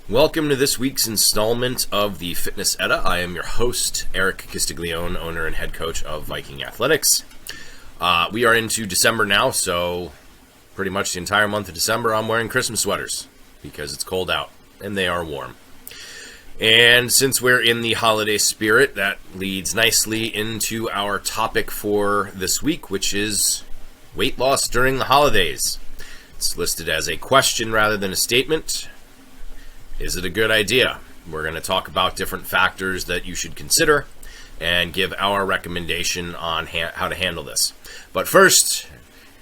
Welcome to this week's installment of the Fitness Edda. I am your host, Eric Castiglione, owner and head coach of Viking Athletics. We are into December now, so pretty much the entire month of December I'm wearing Christmas sweaters because it's cold out and they are warm. And since we're in the holiday spirit, that leads nicely into our topic for this week, which is weight loss during the holidays. It's listed as a question rather than a statement. Is it a good idea? We're going to talk about different factors that you should consider and give our recommendation on how to handle this. But first,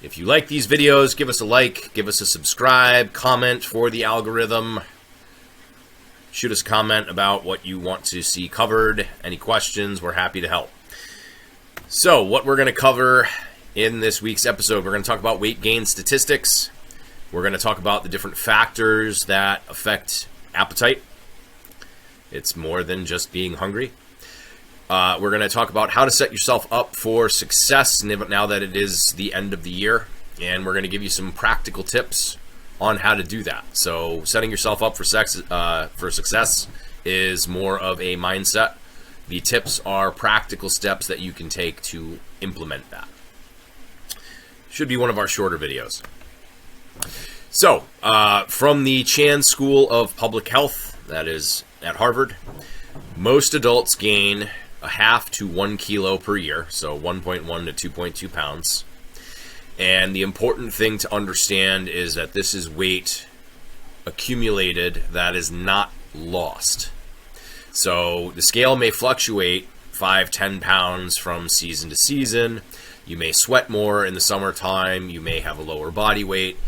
if you like these videos, give us a like, give us a subscribe, comment for the algorithm. Shoot us a comment about what you want to see covered. Any questions, we're happy to help. So, what we're going to cover in this week's episode, we're going to talk about weight gain statistics. We're going to talk about the different factors that affect appetite. It's more than just being hungry. We're going to talk about how to set yourself up for success now that it is the end of the year. And we're going to give you some practical tips on how to do that. So setting yourself up for success is more of a mindset. The tips are practical steps that you can take to implement that. Should be one of our shorter videos. So, from the Chan School of Public Health, that is at Harvard, most adults gain a half to 1 kilo per year, so 1.1 to 2.2 pounds. And the important thing to understand is that this is weight accumulated that is not lost. So the scale may fluctuate 5-10 pounds from season to season. You may sweat more in the summertime. You may have a lower body weight.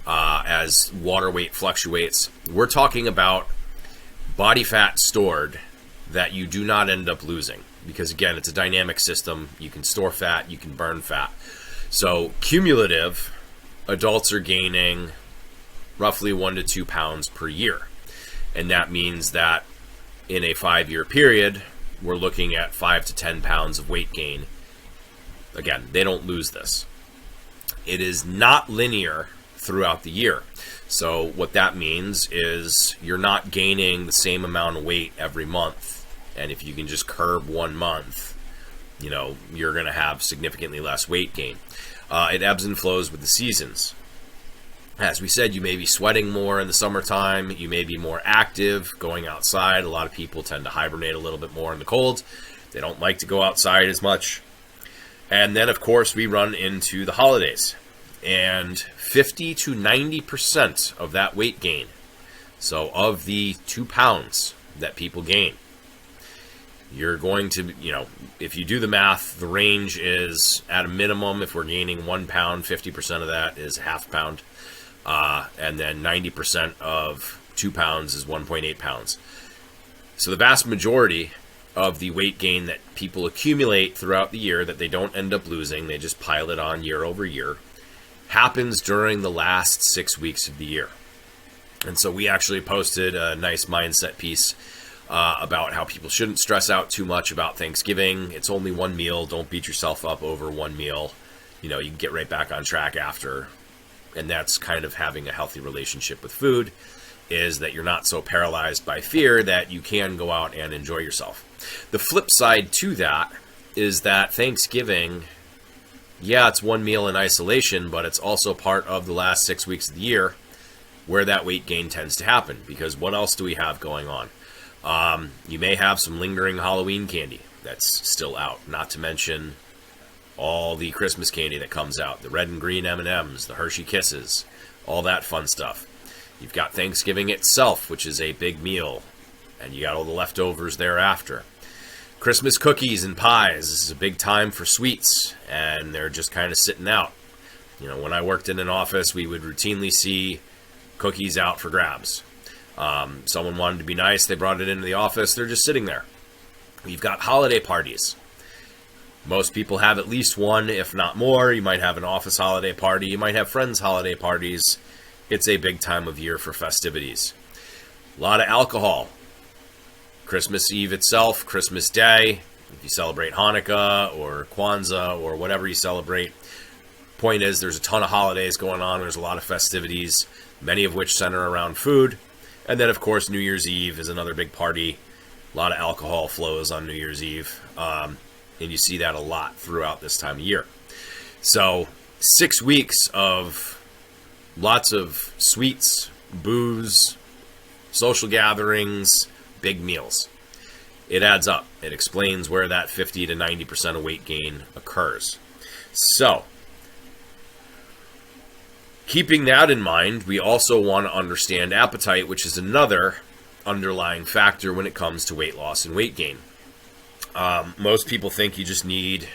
As water weight fluctuates. We're talking about body fat stored that you do not end up losing. Because again, it's a dynamic system. You can store fat, you can burn fat. So cumulative, adults are gaining roughly 1 to 2 pounds per year. And that means that in a 5-year period, we're looking at 5 to 10 pounds of weight gain. Again, they don't lose this. It is not linear throughout the year. So what that means is you're not gaining the same amount of weight every month. And if you can just curb 1 month, you're going to have significantly less weight gain. It ebbs and flows with the seasons. As we said, you may be sweating more in the summertime. You may be more active going outside. A lot of people tend to hibernate a little bit more in the cold. They don't like to go outside as much. And then, of course, we run into the holidays. And 50 to 90% of that weight gain, so of the 2 pounds that people gain, you're going to, if you do the math, the range is at a minimum, if we're gaining 1 pound, 50% of that is half pound. And then 90% of 2 pounds is 1.8 pounds. So the vast majority of the weight gain that people accumulate throughout the year that they don't end up losing, they just pile it on year over year, happens during the last 6 weeks of the year. And so we actually posted a nice mindset piece about how people shouldn't stress out too much about Thanksgiving. It's only one meal. Don't beat yourself up over one meal. You can get right back on track after. And that's kind of having a healthy relationship with food, is that you're not so paralyzed by fear that you can go out and enjoy yourself. The flip side to that is that Thanksgiving, yeah, it's one meal in isolation, but it's also part of the last 6 weeks of the year where that weight gain tends to happen. Because what else do we have going on? You may have some lingering Halloween candy that's still out, not to mention all the Christmas candy that comes out, the red and green M&Ms, the Hershey Kisses, all that fun stuff. You've got Thanksgiving itself, which is a big meal, and you got all the leftovers thereafter. Christmas cookies and pies. This is a big time for sweets, and they're just kind of sitting out. When I worked in an office, we would routinely see cookies out for grabs. Someone wanted to be nice, they brought it into the office, they're just sitting there. You've got holiday parties. Most people have at least one, if not more. You might have an office holiday party, you might have friends' holiday parties. It's a big time of year for festivities. A lot of alcohol. Christmas Eve itself, Christmas Day, if you celebrate Hanukkah or Kwanzaa or whatever you celebrate. Point is, there's a ton of holidays going on. There's a lot of festivities, many of which center around food. And then, of course, New Year's Eve is another big party. A lot of alcohol flows on New Year's Eve. And you see that a lot throughout this time of year. So 6 weeks of lots of sweets, booze, social gatherings, big meals. It adds up. It explains where that 50 to 90% of weight gain occurs. So, keeping that in mind, we also want to understand appetite, which is another underlying factor when it comes to weight loss and weight gain. Most people think you just need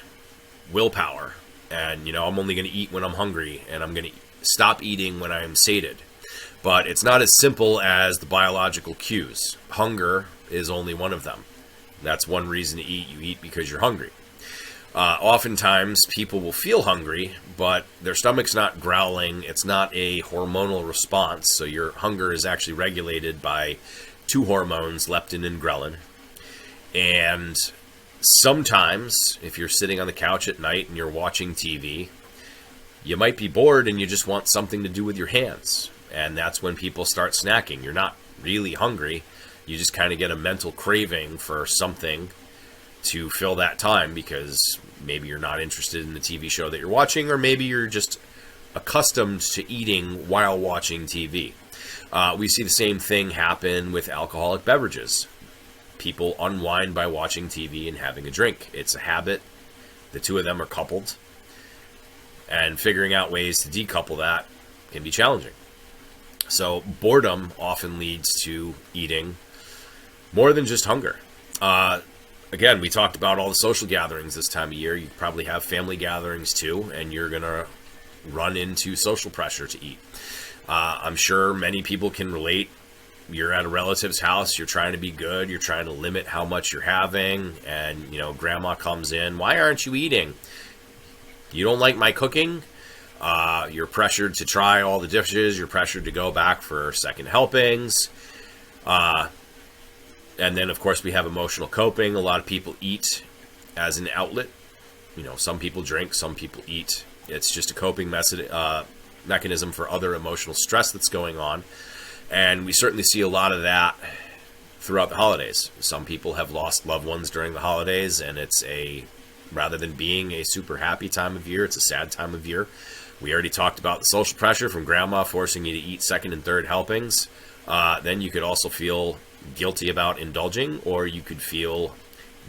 willpower. And, I'm only going to eat when I'm hungry, and I'm going to stop eating when I am sated. But it's not as simple as the biological cues. Hunger is only one of them. That's one reason to eat. You eat because you're hungry. Oftentimes, people will feel hungry, but their stomach's not growling. It's not a hormonal response. So your hunger is actually regulated by two hormones, leptin and ghrelin. And sometimes, if you're sitting on the couch at night and you're watching TV, you might be bored and you just want something to do with your hands. And that's when people start snacking. You're not really hungry. You just kind of get a mental craving for something to fill that time because maybe you're not interested in the TV show that you're watching, or maybe you're just accustomed to eating while watching TV. We see the same thing happen with alcoholic beverages. People unwind by watching TV and having a drink. It's a habit. The two of them are coupled. And figuring out ways to decouple that can be challenging. So boredom often leads to eating more than just hunger. Again, we talked about all the social gatherings this time of year. You probably have family gatherings too, and you're going to run into social pressure to eat. I'm sure many people can relate. You're at a relative's house, you're trying to be good, you're trying to limit how much you're having, and, grandma comes in, why aren't you eating? You don't like my cooking? You're pressured to try all the dishes, you're pressured to go back for second helpings. And then, of course, we have emotional coping. A lot of people eat as an outlet. Some people drink, some people eat. It's just a coping mechanism for other emotional stress that's going on. And we certainly see a lot of that throughout the holidays. Some people have lost loved ones during the holidays, and rather than being a super happy time of year, it's a sad time of year. We already talked about the social pressure from grandma forcing you to eat second and third helpings. Then you could also feel guilty about indulging, or you could feel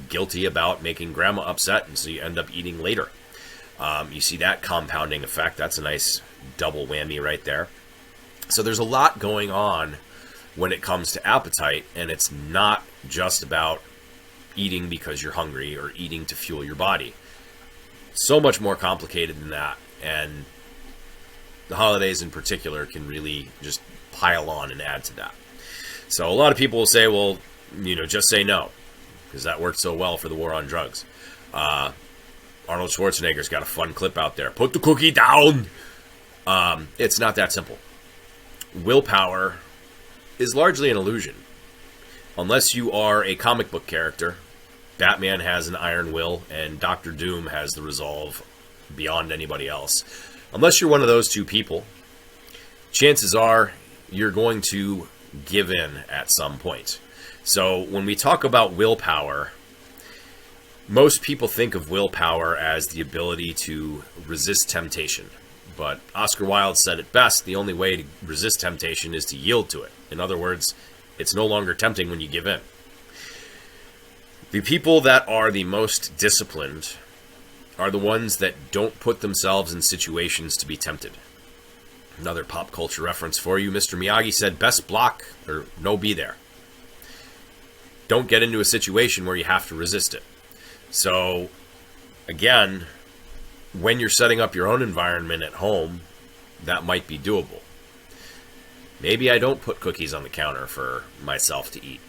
guilty about making grandma upset, and so you end up eating later. You see that compounding effect. That's a nice double whammy right there. So there's a lot going on when it comes to appetite, and it's not just about eating because you're hungry or eating to fuel your body. So much more complicated than that, and the holidays in particular can really just pile on and add to that. So a lot of people will say, well, just say no, because that worked so well for the war on drugs. Arnold Schwarzenegger's got a fun clip out there. Put the cookie down! It's not that simple. Willpower is largely an illusion. Unless you are a comic book character, Batman has an iron will, and Doctor Doom has the resolve beyond anybody else. Unless you're one of those two people, chances are you're going to give in at some point. So when we talk about willpower, most people think of willpower as the ability to resist temptation. But Oscar Wilde said it best, the only way to resist temptation is to yield to it. In other words, it's no longer tempting when you give in. The people that are the most disciplined are the ones that don't put themselves in situations to be tempted. Another pop culture reference for you. Mr. Miyagi said, best block or no be there. Don't get into a situation where you have to resist it. So, again, when you're setting up your own environment at home, that might be doable. Maybe I don't put cookies on the counter for myself to eat.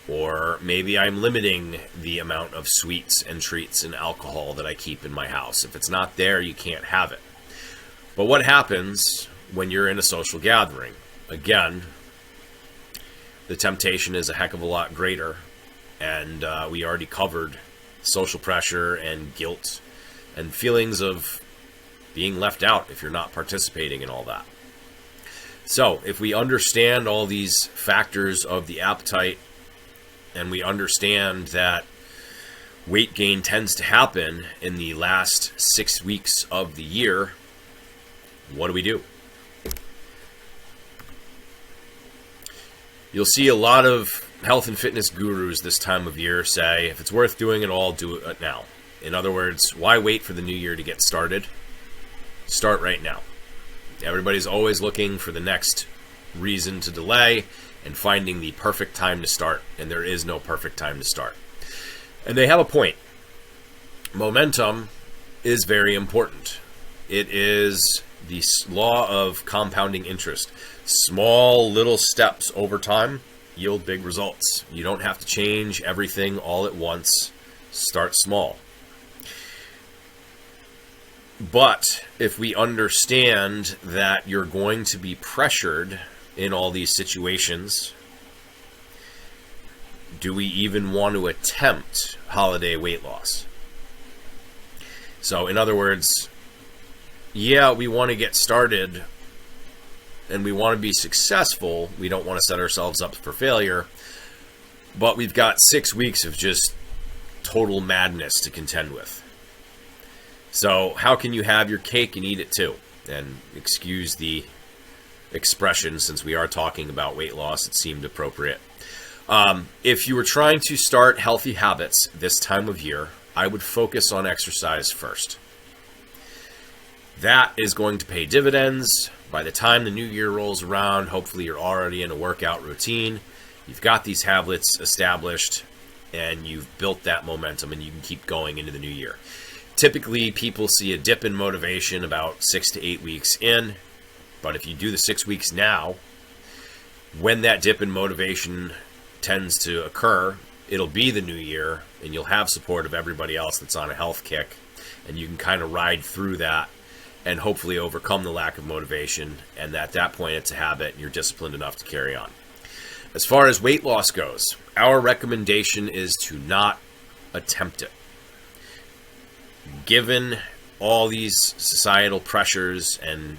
Or maybe I'm limiting the amount of sweets and treats and alcohol that I keep in my house. If it's not there, you can't have it. But what happens when you're in a social gathering? Again, the temptation is a heck of a lot greater. And we already covered social pressure and guilt and feelings of being left out if you're not participating in all that. So if we understand all these factors of the appetite, and we understand that weight gain tends to happen in the last 6 weeks of the year, what do? You'll see a lot of health and fitness gurus this time of year say, if it's worth doing it all, do it now. In other words, why wait for the new year to get started? Start right now. Everybody's always looking for the next reason to delay and finding the perfect time to start, and there is no perfect time to start. And they have a point. Momentum is very important. It is the law of compounding interest. Small little steps over time yield big results. You don't have to change everything all at once. Start small. But if we understand that you're going to be pressured in all these situations, do we even want to attempt holiday weight loss? So in other words, yeah, we want to get started and we want to be successful. We don't want to set ourselves up for failure, but we've got 6 weeks of just total madness to contend with. So how can you have your cake and eat it too? And excuse the expression, since we are talking about weight loss, it seemed appropriate. If you were trying to start healthy habits this time of year, I would focus on exercise first. That is going to pay dividends. By the time the new year rolls around, hopefully you're already in a workout routine. You've got these habits established, and you've built that momentum, and you can keep going into the new year. Typically, people see a dip in motivation about 6 to 8 weeks in, but if you do the 6 weeks now, when that dip in motivation tends to occur, it'll be the new year, and you'll have support of everybody else that's on a health kick, and you can kind of ride through that and hopefully overcome the lack of motivation, and at that point it's a habit and you're disciplined enough to carry on. As far as weight loss goes, our recommendation is to not attempt it. Given all these societal pressures and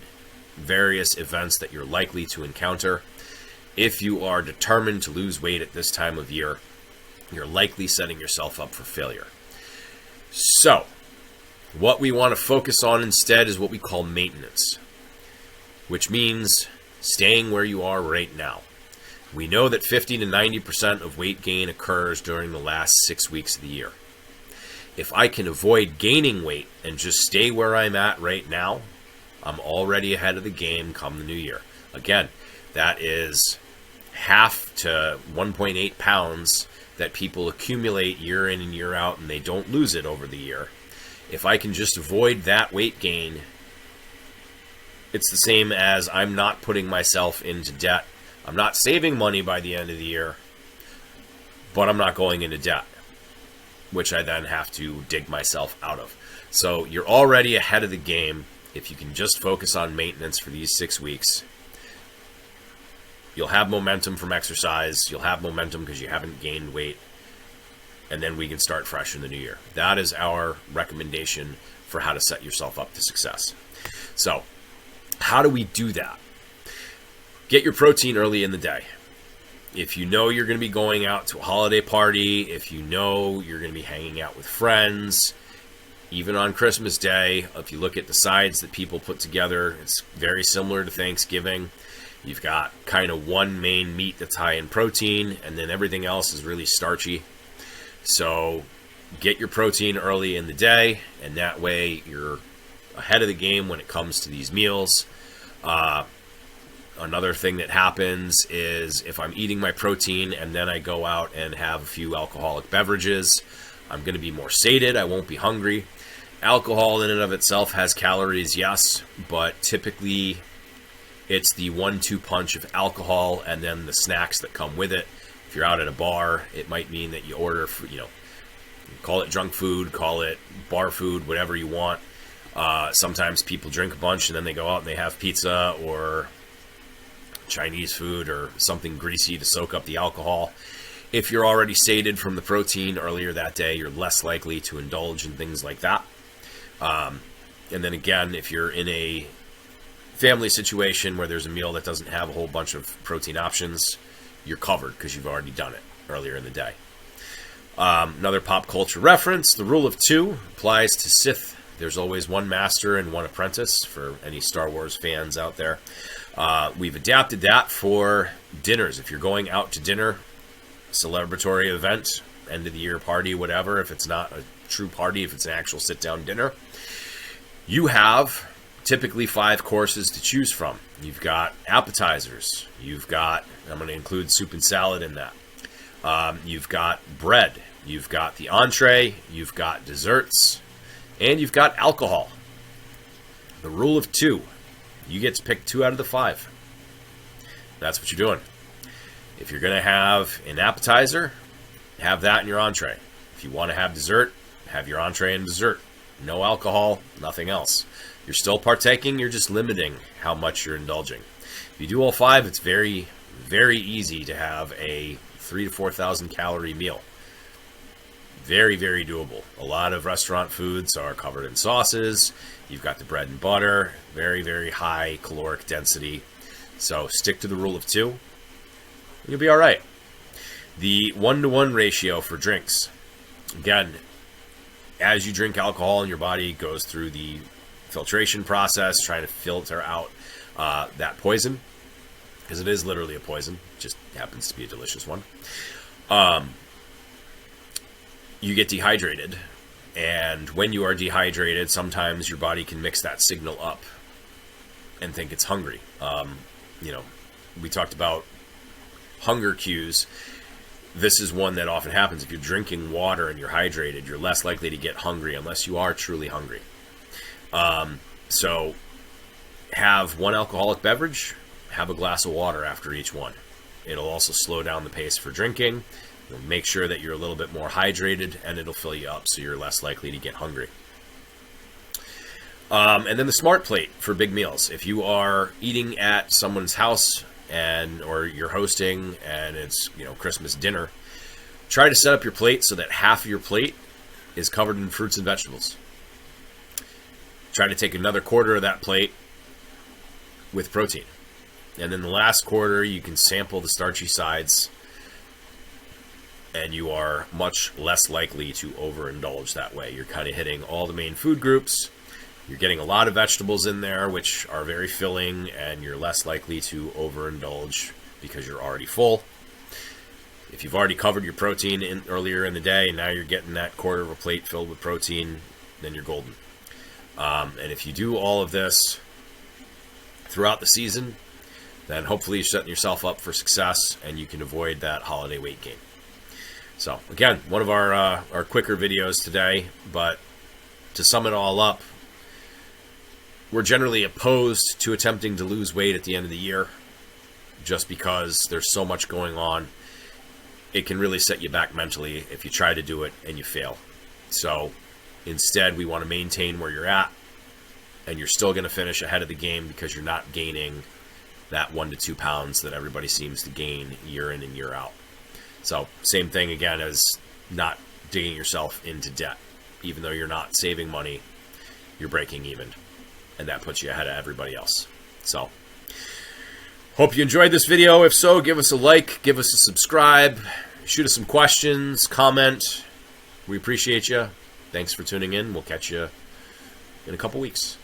various events that you're likely to encounter, if you are determined to lose weight at this time of year, you're likely setting yourself up for failure. So, what we want to focus on instead is what we call maintenance, which means staying where you are right now. We know that 50 to 90% of weight gain occurs during the last 6 weeks of the year. If I can avoid gaining weight and just stay where I'm at right now, I'm already ahead of the game come the new year. Again, that is half to 1.8 pounds that people accumulate year in and year out, and they don't lose it over the year. If I can just avoid that weight gain, it's the same as I'm not putting myself into debt. I'm not saving money by the end of the year, but I'm not going into debt, which I then have to dig myself out of. So you're already ahead of the game. If you can just focus on maintenance for these 6 weeks, you'll have momentum from exercise. You'll have momentum because you haven't gained weight. And then we can start fresh in the new year. That is our recommendation for how to set yourself up to success. So how do we do that? Get your protein early in the day. If you know you're going to be going out to a holiday party, if you know you're going to be hanging out with friends, even on Christmas Day, if you look at the sides that people put together, it's very similar to Thanksgiving. You've got kind of one main meat that's high in protein, and then everything else is really starchy. So get your protein early in the day, and that way you're ahead of the game when it comes to these meals. Another thing that happens is if I'm eating my protein and then I go out and have a few alcoholic beverages, I'm going to be more sated. I won't be hungry. Alcohol in and of itself has calories, yes, but typically it's the 1-2 punch of alcohol and then the snacks that come with it. If you're out at a bar, it might mean that you order, call it junk food, call it bar food, whatever you want. Sometimes people drink a bunch and then they go out and they have pizza or Chinese food or something greasy to soak up the alcohol. If you're already sated from the protein earlier that day, you're less likely to indulge in things like that. And then again, if you're in a family situation where there's a meal that doesn't have a whole bunch of protein options, you're covered because you've already done it earlier in the day. Another pop culture reference, the rule of 2 applies to Sith. There's always one master and one apprentice for any Star Wars fans out there. We've adapted that for dinners. If you're going out to dinner, celebratory event, end of the year party, whatever, if it's not a true party, if it's an actual sit-down dinner, you have typically 5 courses to choose from. You've got appetizers. You've got, I'm going to include soup and salad in that. You've got bread. You've got the entree. You've got desserts. And you've got alcohol. The rule of 2. You get to pick 2 out of the 5. That's what you're doing. If you're going to have an appetizer, have that in your entree. If you want to have dessert, have your entree and dessert. No alcohol, nothing else. You're still partaking, you're just limiting how much you're indulging. If you do all 5, it's very, very easy to have a 3,000 to 4,000 calorie meal. Very, very doable. A lot of restaurant foods are covered in sauces. You've got the bread and butter. Very, very high caloric density. So stick to the rule of 2. You'll be all right. The 1-to-1 ratio for drinks. Again, as you drink alcohol and your body goes through the filtration process, trying to filter out that poison, because it is literally a poison, just happens to be a delicious one. You get dehydrated, and when you are dehydrated, sometimes your body can mix that signal up and think it's hungry. We talked about hunger cues. This is one that often happens. If you're drinking water and you're hydrated, you're less likely to get hungry unless you are truly hungry. So have one alcoholic beverage, have a glass of water after each one. It'll also slow down the pace for drinking. It'll make sure that you're a little bit more hydrated, and it'll fill you up so you're less likely to get hungry. And then the smart plate for big meals. If you are eating at someone's house or you're hosting and it's Christmas dinner, try to set up your plate so that half of your plate is covered in fruits and vegetables. Try to take another quarter of that plate with protein. And then the last quarter, you can sample the starchy sides, and you are much less likely to overindulge that way. You're kind of hitting all the main food groups. You're getting a lot of vegetables in there, which are very filling, and you're less likely to overindulge because you're already full. If you've already covered your protein earlier in the day, and now you're getting that quarter of a plate filled with protein, then you're golden. And if you do all of this throughout the season, then hopefully you're setting yourself up for success, and you can avoid that holiday weight gain. So again, one of our quicker videos today, but to sum it all up, we're generally opposed to attempting to lose weight at the end of the year just because there's so much going on. It can really set you back mentally if you try to do it and you fail. So instead, we want to maintain where you're at, and you're still going to finish ahead of the game because you're not gaining that 1 to 2 pounds that everybody seems to gain year in and year out. So same thing again as not digging yourself into debt. Even though you're not saving money, you're breaking even, and that puts you ahead of everybody else. So hope you enjoyed this video. If so, give us a like, give us a subscribe, shoot us some questions, comment. We appreciate you. Thanks for tuning in. We'll catch you in a couple weeks.